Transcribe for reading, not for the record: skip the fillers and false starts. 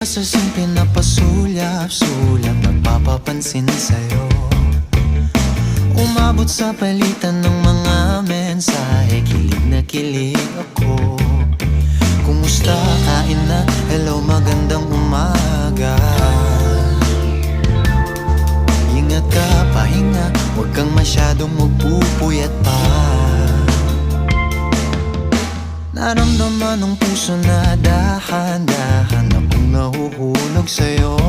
Sa pinapasulyap-sulyap, nagpapapansin sa'yo. Umabot sa palitan ng mga mensahe, kilig na kilig ako. Kumusta, kain na, hello, magandang umaga. Ingat ka, pahinga, huwag kang masyadong magpupuyat pa. Naramdaman ng puso na dahan-dahan akong nahuhulog sa'yo.